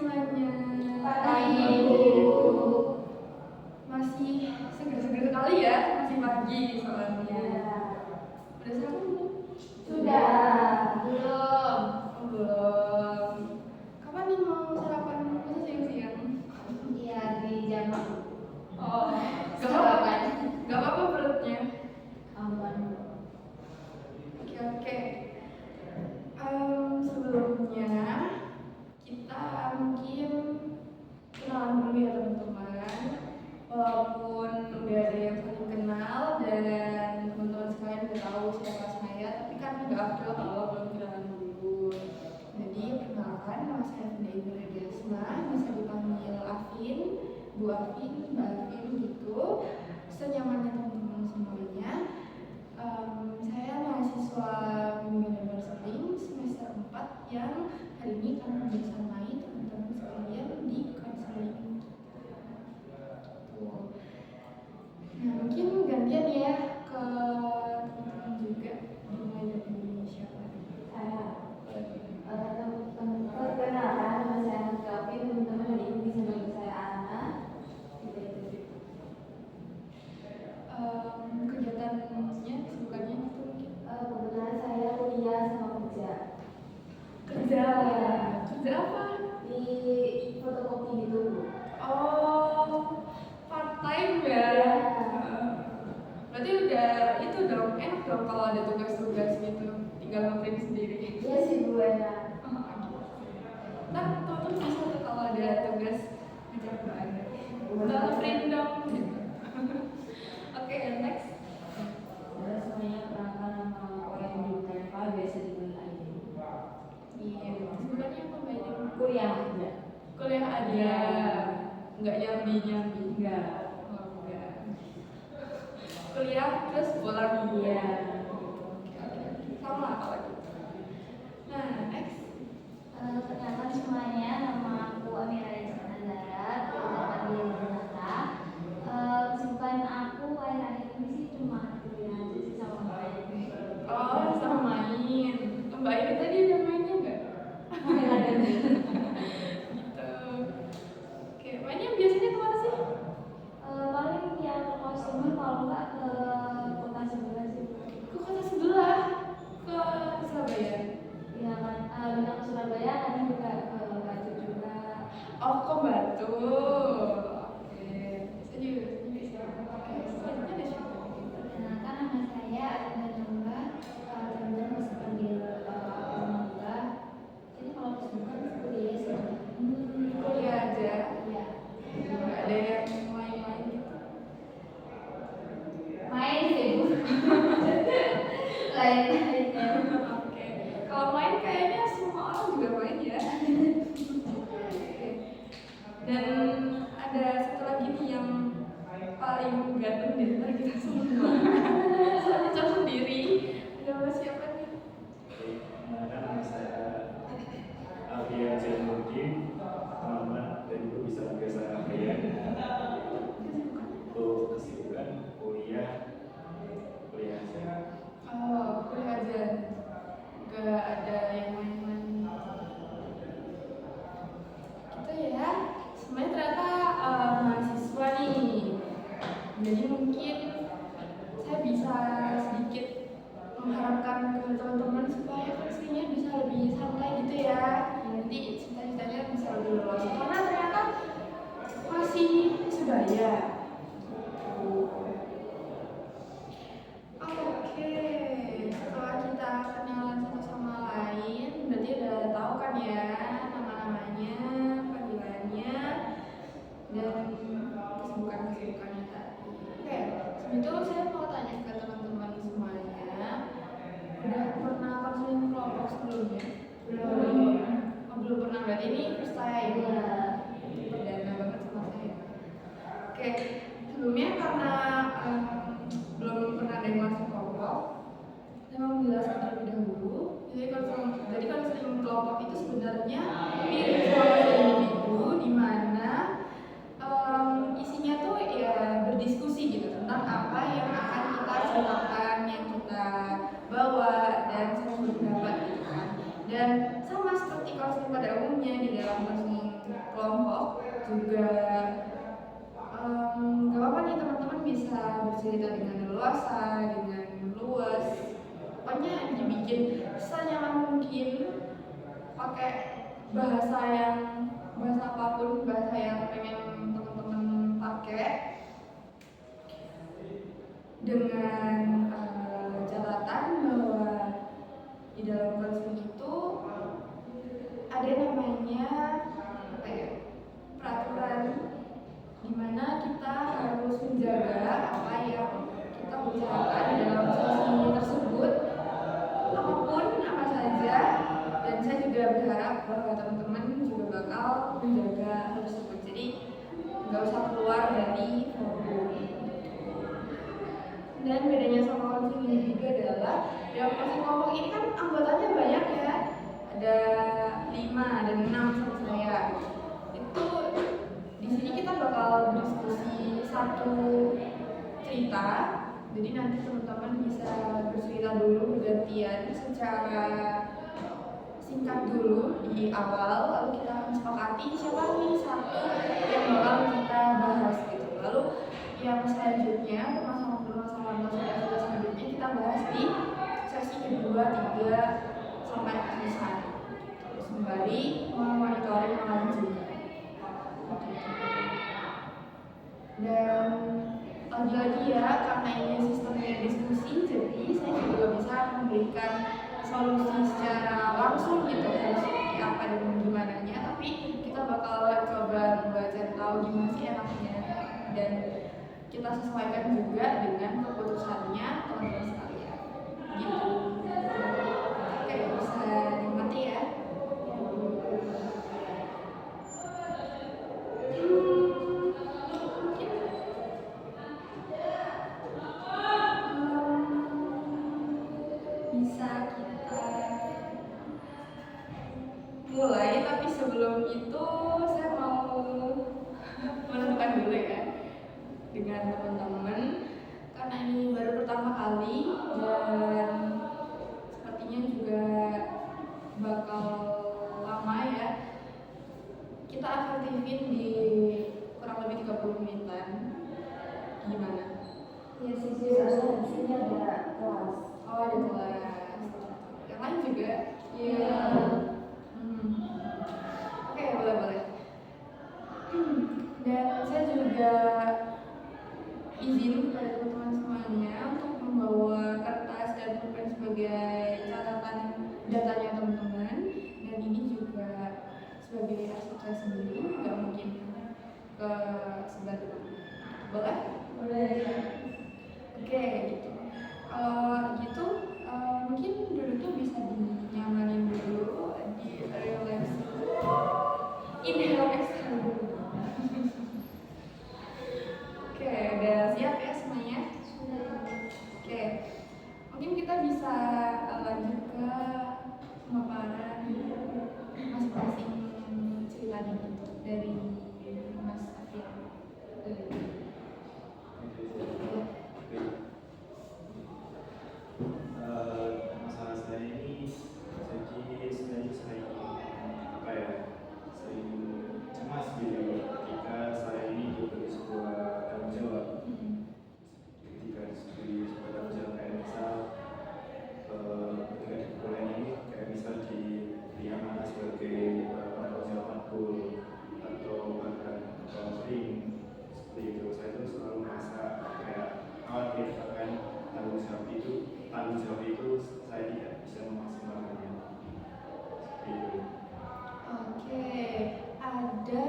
semuanya. Pagi. Masih seger-seger sekali ya, masih pagi soalnya. Udah sarapan belum? Sudah. Belum. Oh, belum. Kapan nih mau sarapan? Masa siang-siang? Iya, di jam Oh, gak apa-apa. Gak apa-apa perutnya. aman. Oke. Sebelumnya kita mungkin kenalan dulu ya teman-teman. Walaupun udah ada yang saling kenal dan teman-teman sekalian udah tahu siapa saya, tapi kan nggak afdol kalau belum kenalan dulu. Jadi perkenalkan, nama saya Vinda Indra Desma, bisa dipanggil Afin, Bu Afin, Mbak Afin gitu. Senyamannya teman-teman semuanya. Saya mahasiswa bimbingan dan konseling semester 4 yang hari ini akan bersamai teman-teman sekalian di konseling. Nah, mungkin gantian ya ke teman-teman juga, dimulai dari siapa? Saya perkenalkan, nama saya Kavin, teman-teman hari ini bisa panggil saya Ana. Kegiatannya, kesibukannya itu mungkin? Kebetulan saya kuliah sama kerja. Kerja apa? Di fotokopi gitu. Oh, part time ya? Berarti udah itu dong, enak dong kalau ada tugas-tugas gitu, tinggal ngeprint sendiri. Iya sih Bu, enak. Ntar teman-teman bisa tuh kalau ada tugas ngajak banget, ngeprint dong gitu. Oke, next. Ada semuanya perkenalkan nama orang di TMA biasa dipanggil Aida. Iya, sebenarnya apa Mbak Aida? Kuliah aja. Kuliah aja, nggak nyambi. Enggak. Oh, enggak. Kuliah terus pulang. Iya. Sama kalau gitu. Nah, next. Perkenalkan semuanya, nama aku Amira Azara, dipanggil Renata. Kesibukan aku akhir-akhir ini sih cuma kuliah aja sih sama main. Oh, sama main. Mbak Aida tadi ada mainnya nggak? Ada. Gitu. Oke, mainnya biasanya kemana sih? Paling ya ke customer, kalau nggak ke kota sebelah sih. Ke kota sebelah, ke Surabaya. Ya kan, bisa ke Surabaya, kadang juga ke Batu juga. Oh, ke Batu. Oke. Saya juga siapa? Selanjutnya ada siapa? Perkenalkan, nama saya Arinda Namba. Teman-teman bisa panggil Namba. Ini kalau kesibukan kuliah sih. Kuliah aja. Iya. Nggak ada yang main-main gitu. Main sih Bu. Lain-lainnya. Oke. Kalau main kayaknya semua orang juga main ya. Oke. Dan ada satu lagi nih yang paling ganteng di antara kita semua. Soalnya cap sendiri. Ada Mas siapa nih? Nama saya Alfian Zainuddin, teman-teman dan ibu bisa panggil saya Alfian. Untuk kesibukan kuliah aja. Oh, kuliah aja. Gak ada yang main-main. Gitu ya. Semuanya ternyata mahasiswa nih. Jadi mungkin saya bisa sedikit mengharapkan ke teman-teman supaya konselingnya bisa lebih santai gitu ya. Nanti cita-citanya bisa lebih luas. Karena ternyata masih Surabaya. Oke, setelah kita kenalan satu sama lain, berarti udah tahu kan ya nama-namanya, panggilannya, dan kesibukannya tadi. Oke, sebelum itu saya mau tanya ke teman-teman semuanya, udah pernah konseling kelompok sebelumnya? Belum. Oh, belum pernah, berarti ini first time. Perdana banget sama saya. Oke, sebelumnya karena belum pernah ada yang masuk kelompok, saya mau menjelaskan terlebih dahulu. Jadi konseling kelompok itu sebenarnya mirip sama konseling individu, di mana isinya tuh ya berdiskusi gitu tentang apa yang akan kita ceritakan, yang kita bawa dan saling berpendapat gitu kan. Dan sama seperti konseling pada umumnya di dalam konseling kelompok juga gak apa-apa nih teman-teman bisa bercerita dengan leluasa, dengan luas, pokoknya dibikin senyaman mungkin, pakai bahasa apapun, bahasa yang pengen teman-teman pakai, dengan catatan bahwa di dalam counseling itu ada namanya apa ya, peraturan dimana kita harus menjaga apa yang kita bicarakan dalam sesi tersebut, apapun apa saja, dan saya juga berharap bahwa teman-teman juga bakal menjaga hal tersebut, jadi nggak usah keluar dari forum. Dan bedanya sama counseling individu adalah dalam counseling kelompok ini kan anggotanya banyak ya, ada 5 dan 6 sama saya. Itu di sini kita bakal berdiskusi satu cerita, jadi nanti teman-teman bisa bercerita dulu bergantian secara singkat dulu di awal, lalu kita akan sepakati siapa nih satu yang bakal kita bahas gitu. Lalu yang selanjutnya permasalahan selanjutnya kita bahas di sesi kedua, 3 sampai selesai. Terus kembali memonitoring yang lain juga. Dan lagi-lagi ya, karena ini sistemnya diskusi, jadi saya juga bisa memberikan solusi secara langsung gitu, harus seperti apa dan gimana nya, tapi kita bakal coba buat cari tahu gimana sih enaknya, dan kita sesuaikan juga dengan keputusannya teman-teman sekalian gitu. Oke, bisa dinikmati ya. Bisa kita mulai, tapi sebelum itu saya mau menentukan dulu ya dengan teman-teman, karena ini baru pertama kali dan sepertinya juga bakal lama ya. Kita efektifin di kurang lebih 30 menitan. Gimana? Ya sih, soalnya di sini ada kelas. Oh, ada kelas. Yang lain juga? Iya. Oke, boleh. Dan saya juga izin kepada teman-teman semuanya untuk membawa kertas dan pulpen sebagai catatan datanya teman-teman, dan ini juga sebagai arsip saya sendiri, nggak mungkin ke sebelah depan. Boleh? Boleh. Oke, gitu. Kalau gitu mungkin duduknya bisa dinyamanin dulu, di relax, inhale exhale dulu. Oke, udah siap ya semuanya? Oke, mungkin kita bisa lanjut ke pemaparan masing-masing ceritanya gitu, dari Mas Afir. Masalah saya ini sebenarnya sering apa ya, sering cemas gitu ketika saya ini diberi sebuah tanggung jawab. Ketika diberi sebuah tanggung jawab kayak misal ketika di kuliah ini kayak misal di amanah sebagai tanggung jawab matkul atau bahkan counseling seperti itu, saya tuh selalu merasa kayak khawatir akan tanggung jawab itu saya tidak bisa memaksimalkannya seperti itu. Oke, ada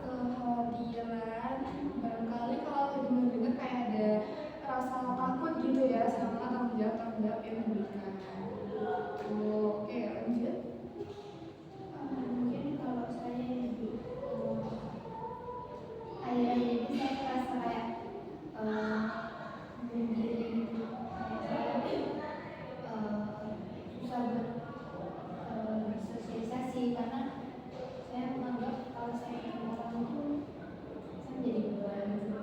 kekhawatiran barangkali kalau saya dengar kayak ada rasa takut gitu ya sama tanggung jawab yang diberikan. Oke, lanjut. Mungkin kalau saya akhir-akhir ini saya merasa kayak sendiri gitu. Susah buat bersosialisasi karena saya menganggap kalau saya orang itu saya menjadi beban gitu.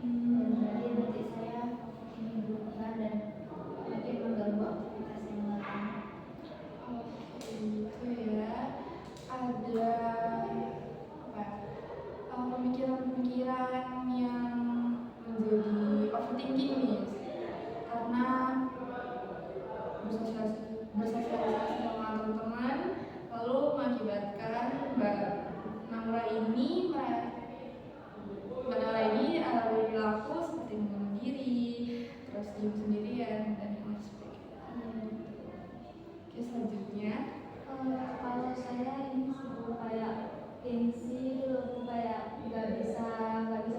Dan berarti nanti saya ini berlebihan dan makin mengganggu aktivitas yang lain. sendirian dan yang lain sebagainya. Oke, selanjutnya Kalau saya ini sih kayak gengsi dulu, kayak nggak bisa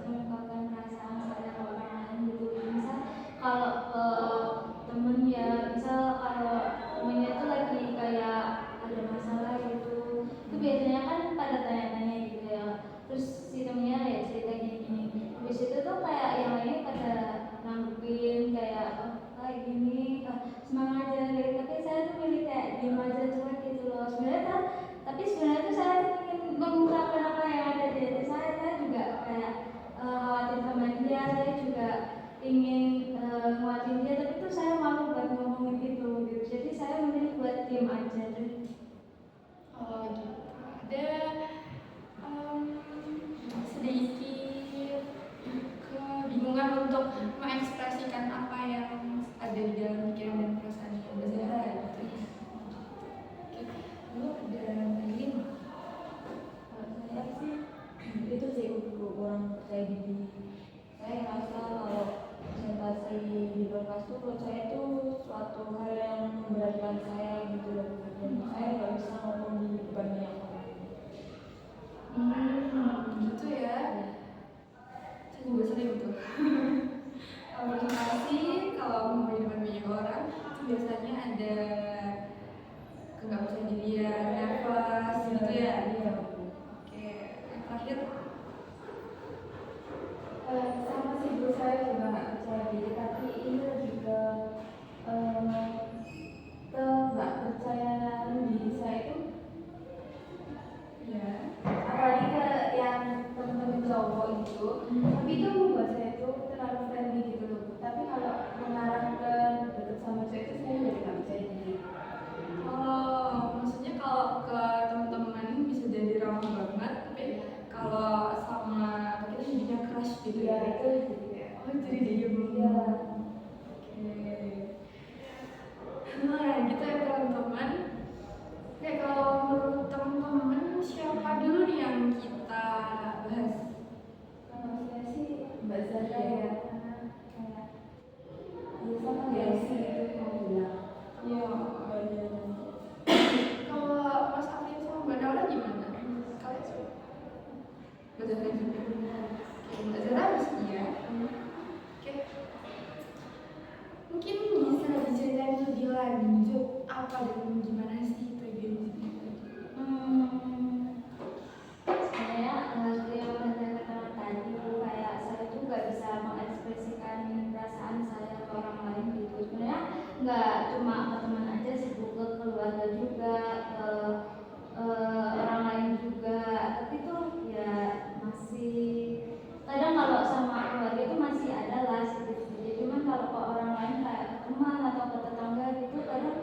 mengungkapkan perasaan saya ke orang lain gitu. Misal kalau ke temen ya, misal kalau temennya tuh lagi kayak ada masalah gitu, itu biasanya kan pada tanya-tanya gitu ya. Terus si temennya ya cerita gini-gini. Habis itu tuh kayak yang lainnya pada nanggepin kayak oh, kayak gini, semangat aja gitu. Tapi saya tuh milih kayak diem aja cuek gitu loh. Tapi sebenarnya tuh saya tuh ingin mengungkapkan apa yang ada di hati saya. Saya juga kayak khawatir sama dia. Saya juga ingin nguatin dia. Tapi tuh saya malu buat ngomongin gitu. Jadi saya memilih buat diem aja deh. oh gitu. Ada sedikit kebingungan untuk mengekspresikan apa yang ada di dalam pikiran dan perasaan Mbak Zahra gitu ya. Oke, lalu ada lagi nggak? Saya sih itu sih kurang percaya diri. Saya ngerasa kalau presentasi di berkas itu menurut saya itu suatu hal yang memberatkan saya gitu loh. Dan saya nggak bisa ngomong di depan banyak orang. Gitu ya. Saya juga sering gitu. Kalau presentasi, kalau mau di depan banyak orang, itu biasanya ada nggak percaya dirian, nervous gitu ya. Iya. Oke, yang terakhir. Sama sih bu, saya juga nggak percaya diri, tapi ini lebih ke nggak percaya diri saya itu Ya. apalagi ke yang teman-teman cowok itu, tapi itu membuat saya itu terlalu friendly gitu loh. Tapi kalau mengarah ke deket sama cewek itu saya jadi nggak percaya diri. Oh, maksudnya kalau ke teman-teman bisa jadi ramah banget, tapi kalau sama kita jadinya crush gitu Iya, ya. itu jadi kayak Oh, jadi diem. iya. Oke. Nah, gitu ya teman-teman. Oke, kalau menurut teman-teman siapa dulu nih yang kita bahas? Kalau saya sih Mbak Zahra Iya. ya, karena kayak ya sama gengsi itu mau bilang. Iya. Kalau Mas Afin sama Mbak Daula gimana? Kalian siapa? Mbak Zahra juga. Oke, Mbak Zahra harus iya. Oke. Mungkin bisa diceritain lebih lanjut apa dan gimana sih tragedi itu? Saya seperti yang pernah saya katakan tadi, kayak saya tuh nggak bisa mengekspresikan perasaan saya ke orang lain gitu. Sebenarnya nggak cuma ke teman aja sih, Bu, ke keluarga juga, ke orang lain juga. Tapi tuh ya masih kadang kalau sama keluarga itu masih ada lah sedikit-sedikit. Cuman kalau ke orang lain kayak ke teman atau ke tetangga gitu, kadang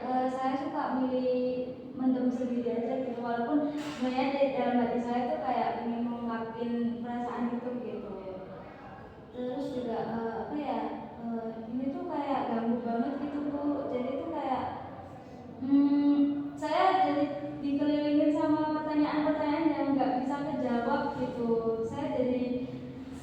saya suka milih mendem sendiri aja gitu, walaupun sebenarnya di dalam hati saya tuh kayak ingin mengungkapin perasaan itu gitu. Terus juga apa ya, ini tuh kayak ganggu banget gitu Bu. Jadi tuh kayak saya jadi dikelilingin sama pertanyaan-pertanyaan yang nggak bisa kejawab gitu. Saya jadi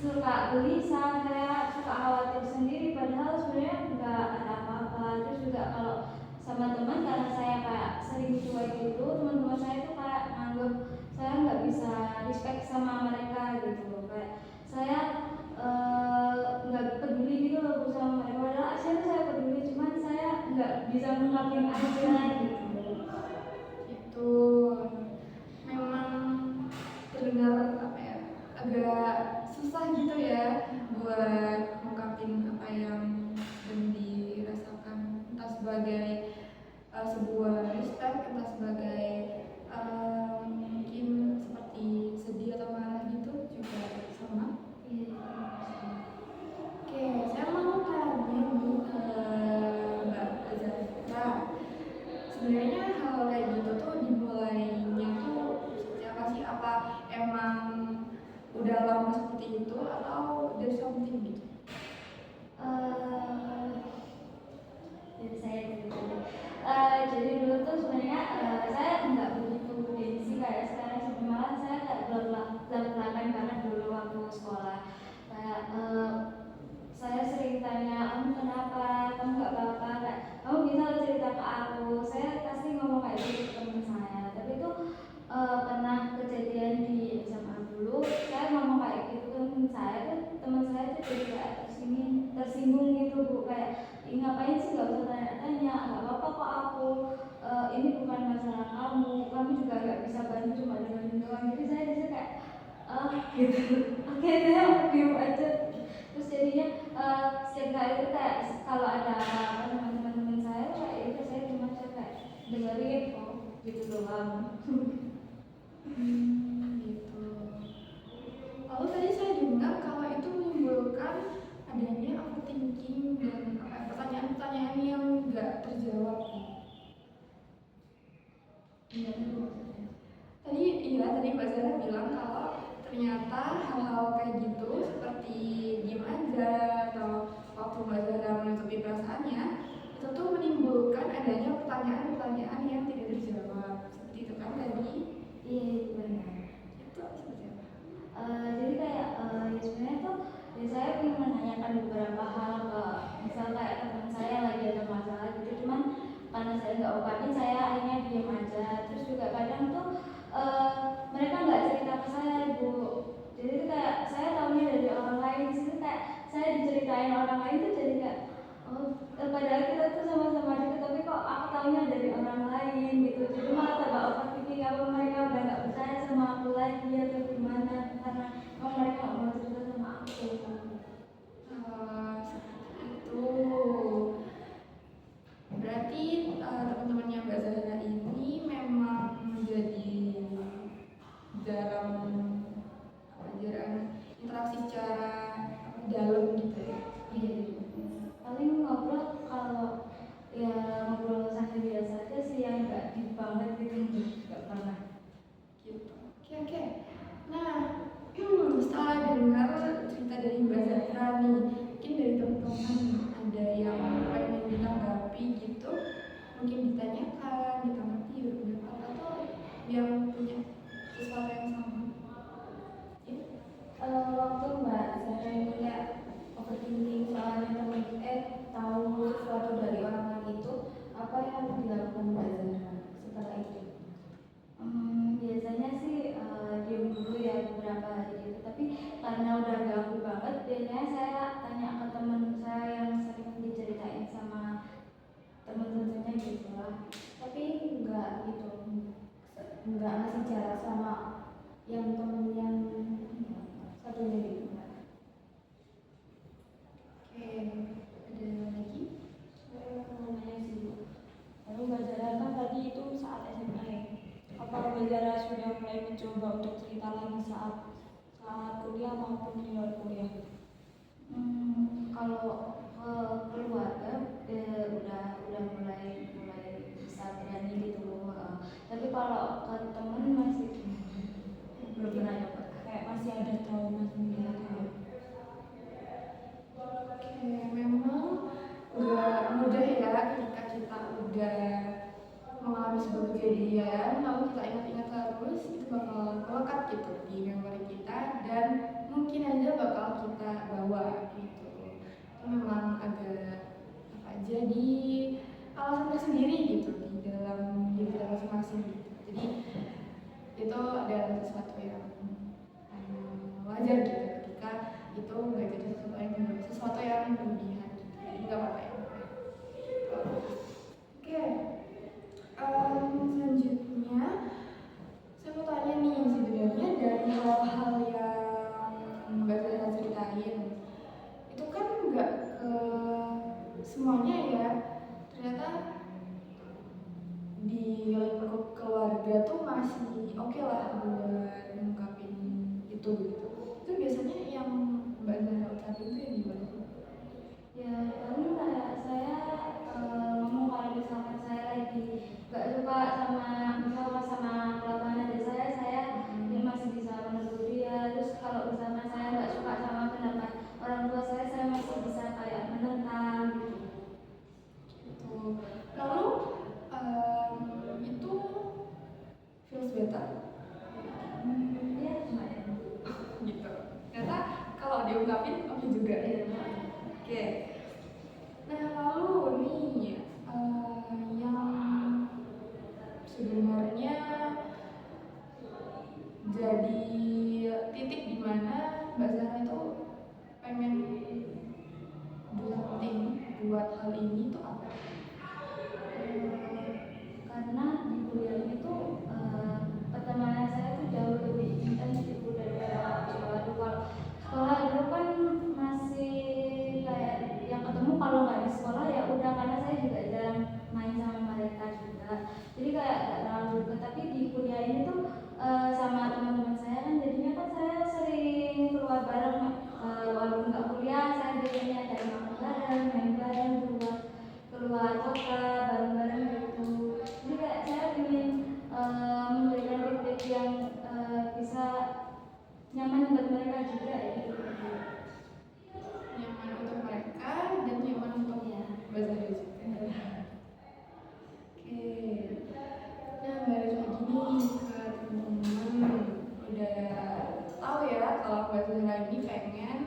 suka gelisah, saya suka khawatir sendiri, padahal sebenarnya nggak ada apa-apa. Terus juga kalau sama teman, karena saya kayak sering cuek gitu, teman-teman saya tuh kayak nganggep saya nggak bisa respect sama mereka gitu. Kayak saya nggak peduli gitu loh Bu sama mereka, padahal akhirnya saya peduli, cuman saya nggak bisa mengungkapin aja gitu. Itu memang terdengar apa ya, agak susah gitu ya buat ngungkapin apa yang sedang dirasakan, entah sebagai sebuah respect, entah sebagai mungkin seperti sedih atau marah gitu juga sama. Oke, saya mau tanya nih ke Mbak Zahra. Sebenarnya saya pasti ngomong kayak gitu ke teman saya. Tapi itu pernah kejadian di SMA dulu, saya ngomong kayak gitu ke teman saya tuh jadi kayak tersinggung gitu Bu, kayak ngapain sih, nggak usah tanya-tanya, nggak apa-apa kok aku, ini bukan masalah kamu juga nggak bisa bantu, cuma dengerin doang. Jadi saya bisa kayak gitu. Oke, saya diem aja. Terus jadinya setiap kali itu kayak kalau ada teman-teman saya kayak itu saya cuma kayak dengerin gitu doang. Gitu. Lalu tadi saya dengar kalau itu menimbulkan adanya overthinking dan pertanyaan-pertanyaan yang nggak terjawab. Tadi Mbak Zara bilang kalau ternyata hal-hal kayak gitu seperti diem aja atau waktu Mbak Zara menutupi perasaannya itu tuh menimbulkan adanya pertanyaan-pertanyaan yang tidak terjawab. Seperti itu kan tadi? Iya, benar. Itu seperti apa? Jadi kayak ya sebenarnya tuh saya ingin menanyakan beberapa hal ke misal kayak teman saya lagi ada masalah gitu, cuman karena saya nggak ungkapin, saya akhirnya diam aja. Terus juga kadang tuh mereka nggak cerita ke saya Bu, jadi tuh kayak saya tahunya dari orang lain. Di situ kayak saya diceritain orang lain tuh jadi kayak padahal kita tuh sama-sama deket, tapi kok aku tahunya dari orang lain gitu. Jadi malah tambah overthinking, apa mereka udah nggak percaya sama aku lagi atau gimana, karena mereka nggak mau cerita sama aku. Itu berarti teman-temannya Mbak Zahra ini memang menjadi jarang interaksi secara dalam gitu ya. Iya, paling ngobrol kalau ya ngobrol santai biasa aja sih, yang nggak deep banget gitu, nggak pernah. Gitu. Oke. Nah, setelah dengar cerita dari Mbak Zahra nih, mungkin dari teman-teman ada yang pengen ditanggapi gitu, mungkin ditanyakan, ditanggapi berpendapat, atau yang punya sesuatu yang sama. Waktu Mbak Zahra ini kayak overthinking soalnya temen tahu sesuatu dari orang lain itu, apa yang dilakukan Mbak Zahra setelah itu? Biasanya sih diem dulu ya beberapa hari gitu, tapi karena udah ganggu banget, biasanya saya tanya ke teman saya yang sering diceritain sama teman-temannya gitu lah. Tapi nggak gitu, nggak ngasih jarak sama yang temen yang satunya gitu. Oke, ada lagi? Saya mau nanya sih Bu, lalu Mbak Zahra kan tadi itu saat SMA ya, apa Mbak Zahra sudah mulai mencoba untuk cerita lagi saat kuliah maupun di luar kuliah? Kalau ke keluarga udah mulai bisa berani gitu, tapi kalau ke temen masih belum pernah nyoba. Kayak masih ada trauma sendiri gitu ya. Oke, memang nggak mudah ya ketika kita udah mengalami sebuah kejadian lalu kita ingat-ingat terus, itu bakal melekat gitu di memori kita dan mungkin aja bakal kita bawa gitu. Itu memang agak jadi alasan tersendiri gitu di dalam diri kita masing-masing gitu. Jadi itu adalah sesuatu yang wajar gitu ketika itu nggak jadi sesuatu yang berlebihan gitu. Jadi nggak apa-apa ya. Oke. Selanjutnya saya mau tanya nih, sebenarnya dari hal-hal yang Mbak Zahra ceritain itu kan nggak semuanya ya, ternyata di lingkup keluarga tuh masih oke lah buat ngungkapin itu gitu. Itu biasanya yang Mbak Zahra ucapin tuh yang gimana? Ya paling kayak saya ngomong kalau misalkan saya lagi gak suka sama kelakuan adik saya dia masih bisa menegur dia. Terus kalau misalkan saya gak suka sama pendapat orang tua saya masih bisa kayak menentang gitu. Gitu. Lalu itu feels better? Ya lumayan. Gitu. Ternyata kalau diungkapin oke juga ya. Oke. Nah lalu ini tuh apa? Karena di kuliah itu pertemanan saya tuh jauh lebih intens gitu daripada waktu sekolah dulu. Kalau sekolah dulu kan masih kayak yang ketemu kalau nggak di sekolah ya udah, karena saya juga jarang main sama mereka juga, jadi kayak nggak terlalu dekat. Tapi di kuliah ini tuh sama teman-teman saya kan jadinya kan saya sering keluar bareng, walaupun nggak kuliah saya biasanya ada makan bareng, main bareng, keluar kota bareng-bareng gitu. Jadi kayak saya ingin memberikan feedback yang bisa nyaman buat mereka juga gitu. Nyaman untuk mereka dan nyaman untuk Ya. belajar juga. Oke. Nah, balik lagi nih ke teman-teman. Udah tahu ya kalau Mbak Zahra ini pengen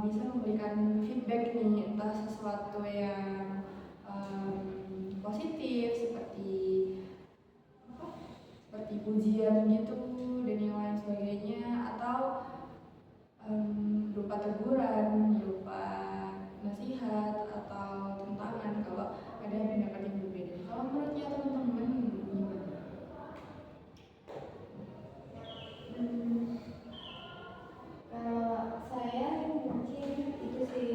bisa memberikan feedback nih, entah sesuatu yang positif seperti pujian gitu dan yang lain sebagainya, atau berupa teguran, berupa nasihat atau tentangan kalau ada pendapat yang berbeda. Kalau menurutnya teman-teman gimana? Kalau saya mungkin itu sih,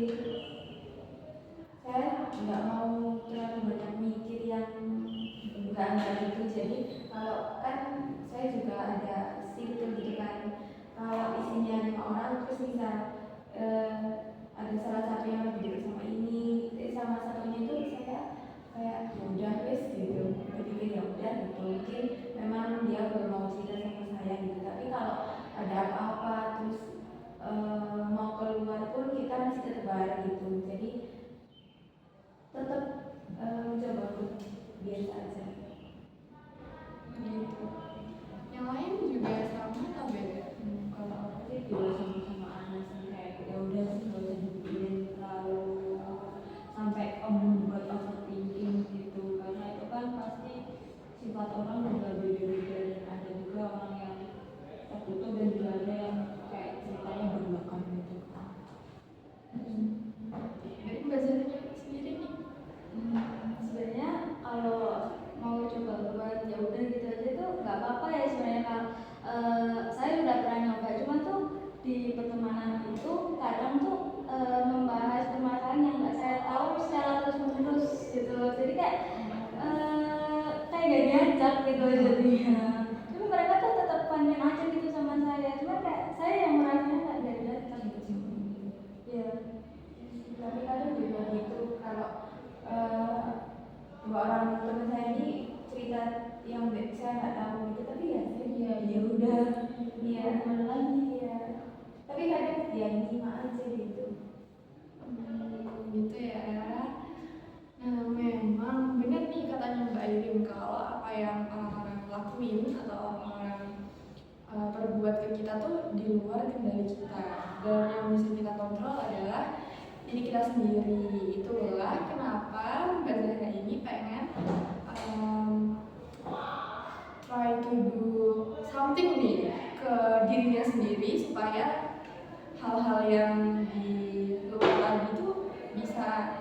saya nggak mau terlalu banyak mikir yang enggak gitu. Jadi kalau kan saya juga ada circle gitu kan, kalau isinya 5 orang terus misal ada salah satu yang lebih dekat sama ini, sama satunya itu saya kayak ya udah wes gitu, berpikir ya udah gitu, mungkin memang dia belum mau cerita sama saya gitu. Tapi kalau ada apa-apa terus mau keluar pun kita masih tetap bareng gitu. Jadi tetap mencoba untuk biasa aja Gitu. Yang lain juga sama atau beda? kalau aku sih juga sama-sama anak sih, kayak ya udah sih nggak usah dipikirin terlalu sampai membuat overthinking gitu, karena itu kan pasti sifat orang juga beda-beda, dan ada juga orang yang tertutup dan juga ada yang kayak ceritanya berlakon gitu kan. Dari Mbak Zahra sendiri nih, Sebenarnya kalau mau coba buat ya udah gitu aja tuh nggak apa-apa ya sebenarnya. Kalau saya udah pernah nyoba, cuma tuh di pertemanan itu kadang tuh membahas permasalahan yang nggak saya tahu secara terus menerus gitu. Jadi kayak kayak gak diajak gitu jadinya. Cuma mereka tuh tetap fun-fun aja gitu sama saya. Cuma kayak saya yang merasanya nggak diajak gitu. Ya. Tapi kadang juga gitu, kalau dua orang teman saya ini cerita yang saya nggak tahu gitu, tapi ya saya ya udah ya lagi ya, tapi kadang ya nyimak aja gitu. gitu ya. Nah, memang benar nih katanya Mbak Irin, kalau apa yang orang-orang lakuin atau orang-orang perbuat ke kita tuh di luar kendali kita, dan yang bisa kita kontrol adalah diri kita sendiri. Itulah kenapa Mbak Zahra ini pengen try to do something nih ke dirinya sendiri supaya hal-hal yang di luar tadi itu bisa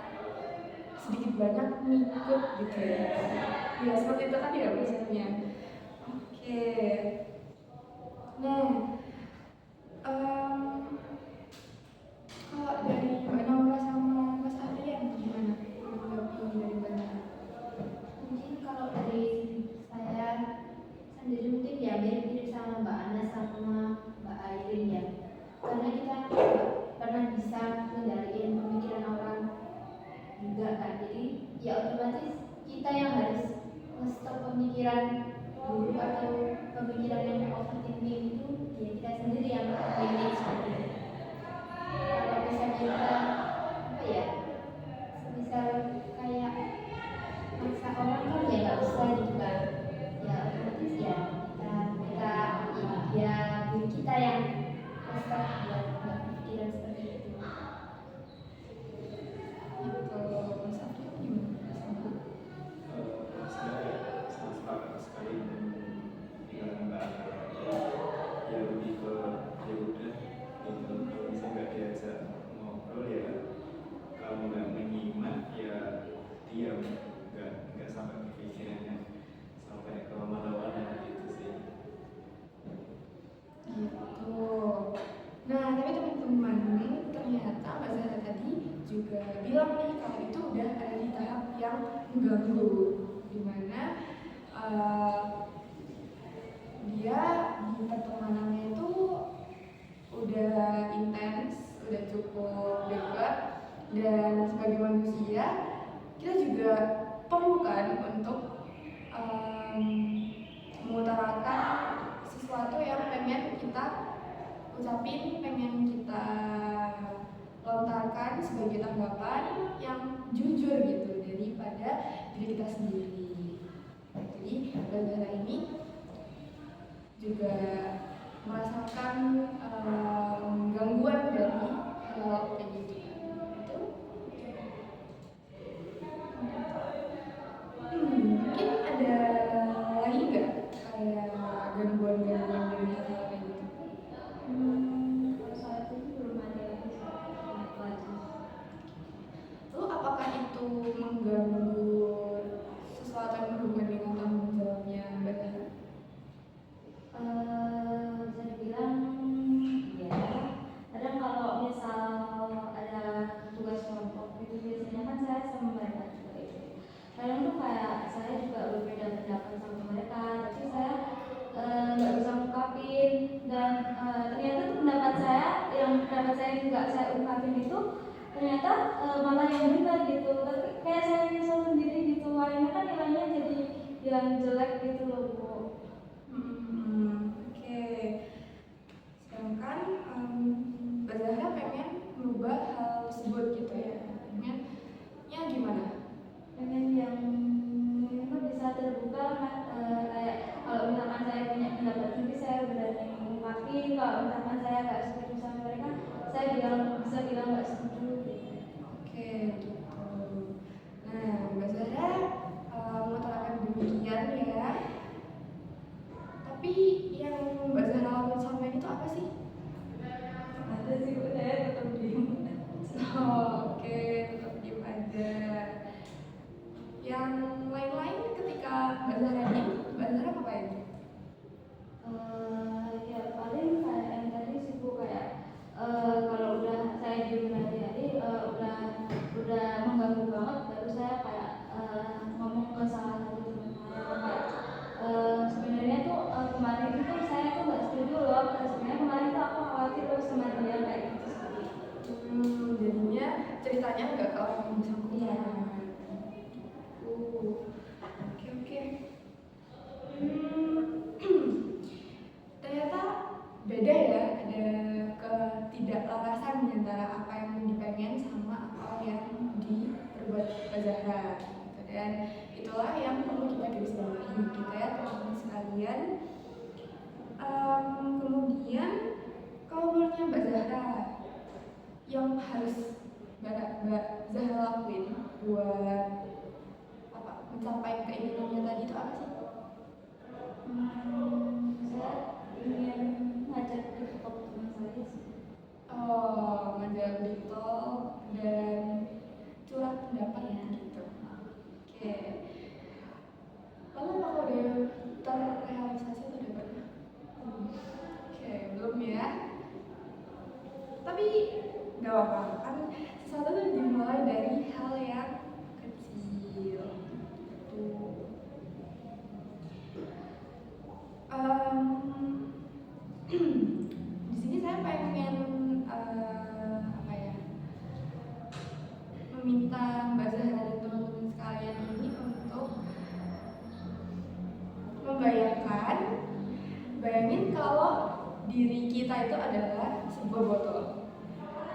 sedikit banyak ngikut gitu ya. Ya seperti itu kan ya maksudnya. Oke. Nah, kalau dari Mbak Naura sama Mas Adrian gimana? Menanggapi dari Mbak Naura? Mungkin kalau dari saya sendiri mungkin ya mirip-mirip sama Mbak Ana sama Mbak Airin ya, karena kita nggak pernah bisa mengendalikan pemikiran orang juga kan. Jadi ya otomatis kita yang harus nge-stop pemikiran buruk atau pemikiran yang overthinking itu ya kita sendiri yang manage gitu. Kalau misalnya kita apa ya, misal kayak maksa orang kan ya nggak bisa gitu kan, ya otomatis ya kita ya diri kita yang stop buat berpikiran seperti itu. Gitu. Mas Adrian gimana? Sama? Saya sangat sepakat sekali dengan Mbak Ana. Ya lebih ke ya udah gitu, kalau misalnya nggak diajak ngobrol ya kamu mengganggu, dimana dia di pertemanannya itu udah intens, udah cukup dekat, dan sebagai manusia kita juga perlu kan untuk mengutarakan sesuatu yang pengen kita ucapin, pengen kita lontarkan sebagai tanggapan yang jujur gitu daripada diri kita sendiri. Jadi Mbak Zahra ini juga merasakan gangguan dari hal kayak gitu. Mungkin ada lagi nggak kayak gangguan-gangguan dari hal kayak gitu? Kalau saat ini belum ada lagi sih. Lalu apakah itu mengganggu sesuatu yang berhubungan dengan tanggung jawabnya Mbak Zahra? Bisa dibilang ya. Kadang kalau misal ada tugas kelompok itu biasanya kan saya sama mereka juga itu. Kadang tuh kayak saya juga berbeda pendapat sama mereka, tapi saya nggak bisa ungkapin, dan ternyata tuh pendapat saya yang nggak saya ungkapin itu ternyata malah yang benar gitu. Tapi kayak saya nyesel sendiri gitu, akhirnya kan nilainya jadi yang jelek gitu loh Bu. Oke. Sedangkan Mbak Zahra pengen merubah hal tersebut gitu ya. Pengennya gimana? Pengen yang minimal bisa terbuka kayak kalau misalkan saya punya pendapat sendiri saya berani mengungkapin, kalau misalkan saya nggak setuju sama mereka saya bisa bilang nggak setuju gitu. Oke, gitu. Nah, Mbak Zahra mengutarakan demikian ya. Tapi yang Mbak Zahra lakukan selama ini itu apa sih? Ada sih Bu, saya tetap diem. Oke, tetap diem aja. Yang lain-lain ketika Mbak Zahra diem, Mbak Zahra ngapain? Ya paling kayak yang tadi sih Bu, kayak kalau udah saya diem hari-hari udah mengganggu banget, baru saya kayak ngomong ke salah satu teman saya kayak sebenarnya tuh kemarin itu saya tuh nggak setuju loh, sebenarnya kemarin tuh aku khawatir loh sama dia kayak gitu sih. Jadinya ceritanya nggak ke orang yang bersangkutan. Iya. Oke. Ternyata beda ya, ada ketidaklarasan antara apa yang dipengen sama apa yang diperbuat Mbak Zahra gitu. Dan itulah yang perlu kita garisbawahi gitu ya teman-teman sekalian. Kemudian kalau menurutnya Mbak Zahra yang harus Mbak Zahra lakuin buat apa mencapai keinginannya tadi itu apa sih? Saya ingin ngajak TikTok teman saya sih. Ngajak TikTok dan curhat pendapat ya gitu. Oke. Lalu apakah udah terrealisasi atau udah pernah? Oke, belum ya. Tapi nggak apa-apa, kan sesuatu tuh dimulai dari hal yang kecil. Tuh. Di sini saya pengen apa ya, meminta Mbak Zahra dan teman-teman sekalian ini untuk bayangin kalau diri kita itu adalah sebuah botol,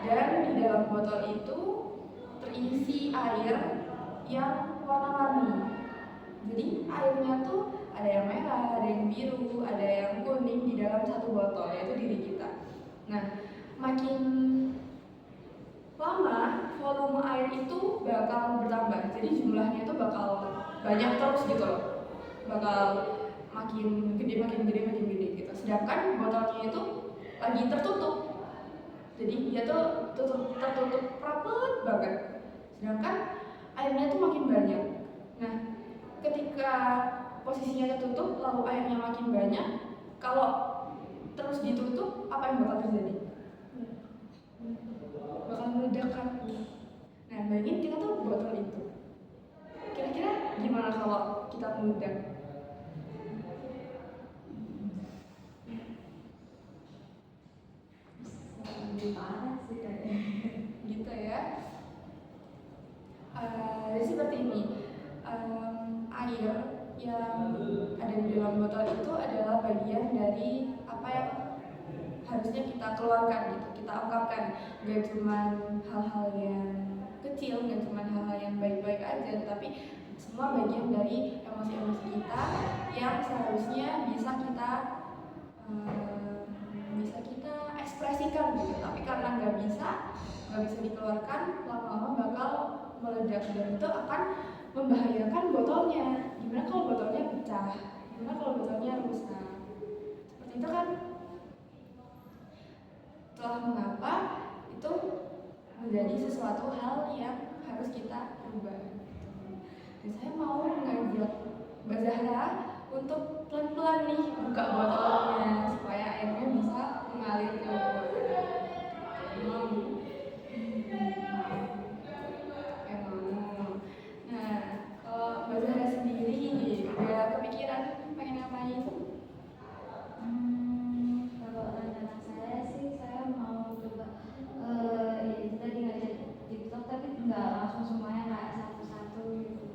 dan di dalam botol itu terisi air yang warna-warni. Jadi airnya tuh ada yang merah, ada yang biru, ada yang kuning di dalam satu botol, yaitu diri kita. Nah, makin lama volume air itu bakal bertambah, jadi jumlahnya itu bakal banyak terus gitu loh, bakal makin gede gitu. Sedangkan botolnya itu lagi tertutup, jadi dia tuh tertutup rapat banget, sedangkan airnya tuh makin banyak. Nah, ketika posisinya tertutup lalu airnya makin banyak, kalau terus ditutup apa yang bakal terjadi? Bakal meledak kan? Nah, bayangin kita tuh botol itu. Kira-kira kita meledak. Lebih parah sih kayaknya. Gitu ya. Jadi seperti ini, air yang ada di dalam botol itu adalah bagian dari apa yang harusnya kita keluarkan gitu, kita ungkapkan. Gak cuma hal-hal yang kecil, gak cuma hal-hal yang baik-baik aja, tapi semua bagian dari emosi-emosi kita yang seharusnya bisa kita ekspresikan gitu. Tapi karena nggak bisa dikeluarkan, lama-lama bakal meledak dan itu akan membahayakan botolnya. Gimana kalau botolnya pecah? Gimana kalau botolnya rusak? Seperti itu kan. Itulah mengapa itu menjadi sesuatu hal yang harus kita ubah. Dan saya mau mengajak Mbak Zahra untuk pelan-pelan nih buka botolnya supaya airnya bisa mengalir ke bawah. Nah, kalau Mbak Zahra sendiri udah kepikiran pengen ngapain? Kalau rencana saya sih, saya mau coba ya itu tadi ngajak TikTok, tapi nggak langsung semuanya kayak satu-satu gitu.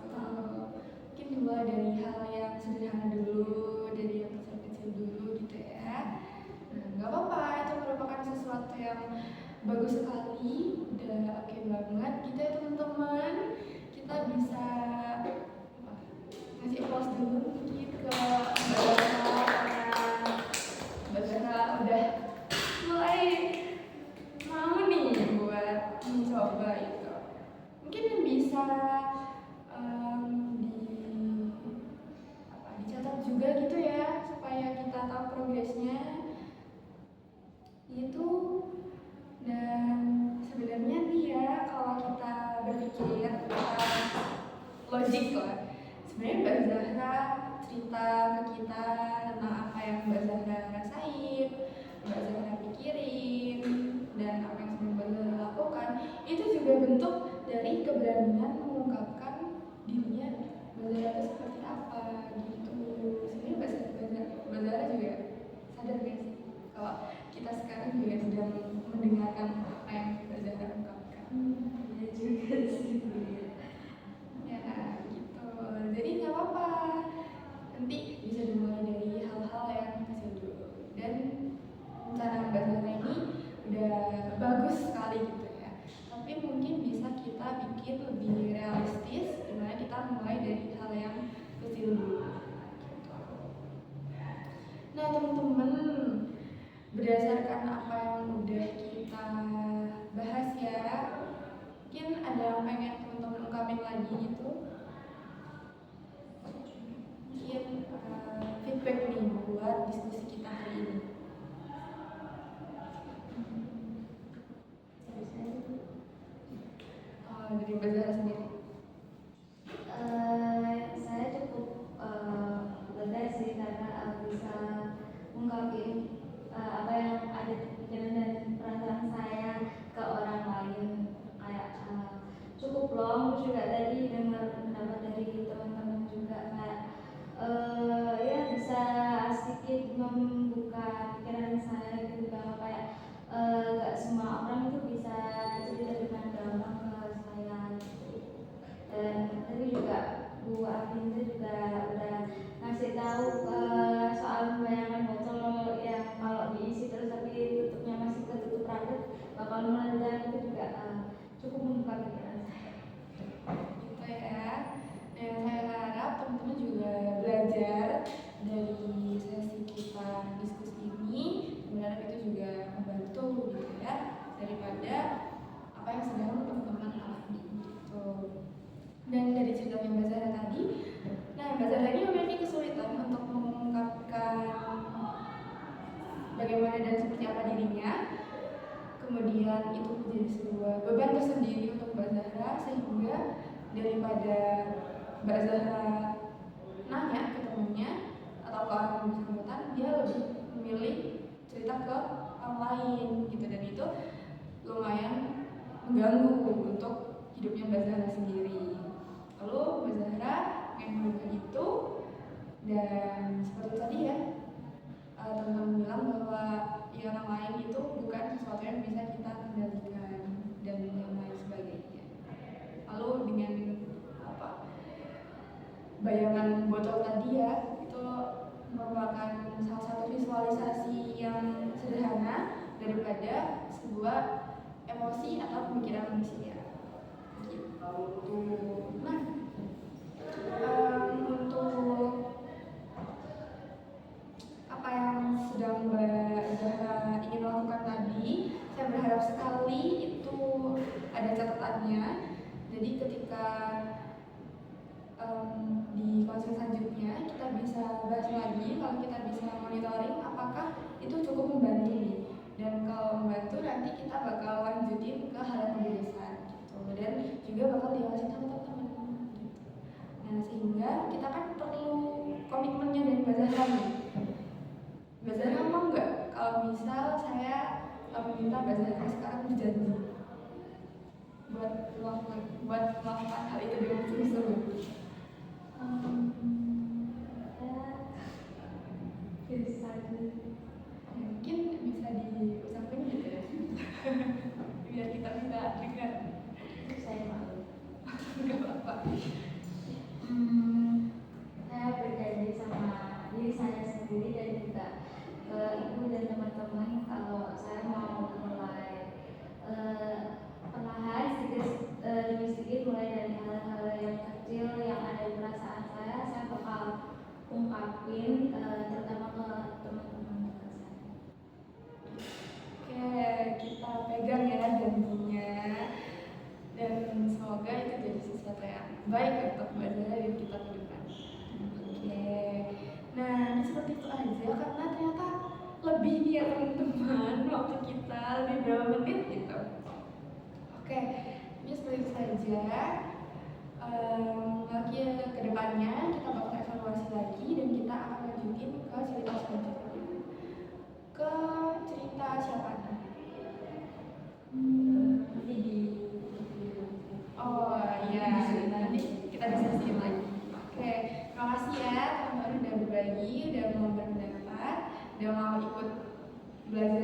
Mungkin dimulai dari hal yang sederhana dulu, dari yang kecil-kecil dulu gitu ya. Nah, nggak apa-apa, itu merupakan sesuatu yang bagus sekali, udah oke banget gitu ya teman-teman. Kita bisa ngasih applause dulu mungkin ke Mbak Zahra, karena Mbak Zahra udah mulai mau nih buat mencoba itu. Mungkin yang bisa dicatat juga gitu ya, supaya kita tahu progresnya itu. Dan sebenarnya nih ya, kalau kita berpikir, kita logik lah, sebenarnya Mbak Zahra cerita ke kita tentang apa yang Mbak Zahra rasain, Mbak Zahra pikirin, dan apa yang sedang Mbak Zahra lakukan, itu juga bentuk dari keberanian mengungkapkan dirinya Mbak Zahra itu seperti apa gitu. Sebenarnya Mbak Zahra juga sadar gak sih kalau kita sekarang juga sedang mendengarkan apa yang Mbak Zahra ungkapkan. Ya juga sih. Ya gitu. Jadi nggak apa-apa. Nanti bisa dimulai dari hal-hal yang kecil dulu. Dan rencana Mbak Zahra ini udah bagus sekali gitu ya. Tapi mungkin bisa kita bikin lebih realistis, dimana kita mulai dari hal yang kecil dulu. Nah teman-teman, berdasarkan apa yang udah kita bahas ya, mungkin ada yang pengen teman-teman ungkapin lagi gitu. Mungkin feedback nih buat diskusi kita hari ini. Dari Mbak Zahra sendiri. Saya cukup lega sih karena bisa mengungkapin apa yang ada di pikiran dan perasaan saya ke orang lain. Kayak cukup long, juga tadi dengar pendapat dari teman-teman juga kayak ya bisa sedikit membuka pikiran saya gitu, bahwa kayak gak semua orang itu bisa cerita dengan gampang ke saya gitu. Dan tadi juga Bu Afin itu juga udah ngasih tahu soal membayangkan botol yang kalau diisi terus tapi tutupnya masih ketutup rapat bakal meledak, itu juga cukup membuka pikiran saya. Gitu ya. Dan saya harap teman-teman juga belajar dari sesi kita diskusi ini. Sebenarnya itu juga membantu gitu ya, daripada apa yang sedang teman-teman alami gitu. Dan dari ceritanya Mbak Zahra tadi, nah Mbak Zahra ini memiliki kesulitan untuk mengungkapkan bagaimana dan seperti apa dirinya. Kemudian itu menjadi sebuah beban tersendiri untuk Mbak Zahra, sehingga daripada Mbak Zahra nanya ke temennya atau ke orang yang bersangkutan, dia lebih memilih cerita ke orang lain gitu, dan itu lumayan mengganggu untuk hidupnya Mbak Zahra sendiri. Lalu Mbak Zahra Dan seperti tadi ya, teman-teman bilang bahwa ya orang lain itu bukan sesuatu yang bisa kita kendalikan dan yang lain sebagainya. Lalu dengan bayangan botol tadi ya, itu merupakan salah satu visualisasi yang sederhana daripada sebuah emosi atau pemikiran manusia gitu. Nah, untuk apa yang sedang Mbak Zahra ingin lakukan tadi, saya berharap sekali itu ada catatannya. Jadi ketika di konsen selanjutnya kita bisa bahas lagi, kalau kita bisa monitoring apakah itu cukup membantu nih, dan kalau membantu nanti kita bakal lanjutin ke hal yang lebih besar gitu, dan juga bakal diawasin sama teman-teman gitu. Nah sehingga kita kan perlu komitmennya dari Mbak Zahra nih. Mbak Zahra mau nggak kalau misal saya meminta Mbak Zahra sekarang berjanji buat melakukan hal itu dengan sungguh-sungguh? Mungkin bisa diucapkan gitu ya biar kita bisa dengar. Saya malu. Nggak apa-apa. Saya berjanji sama diri saya sendiri dan juga ke ibu dan teman-teman kalau saya mau mulai perlahan sedikit demi sedikit, mulai dari hal-hal yang kecil yang ada di perasaan saya bakal ungkapin terutama ke teman-teman dekat saya. Oke, kita pegang ya janjinya, dan semoga itu jadi sesuatu yang baik untuk Mbak Zahra dan kita ke depan. Oke, nah ini seperti itu aja karena ternyata lebih nih ya teman-teman, waktu kita lebih berapa menit gitu. Oke, ini seperti itu saja. Lagi ke depannya kita bakal evaluasi lagi dan kita akan lanjutin ke cerita selanjutnya. Ke cerita siapa nih? Nanti di Oh iya, nanti kita diskusiin lagi. Oke, terima kasih ya teman-teman udah berbagi, udah mau berpendapat, udah mau ikut belajar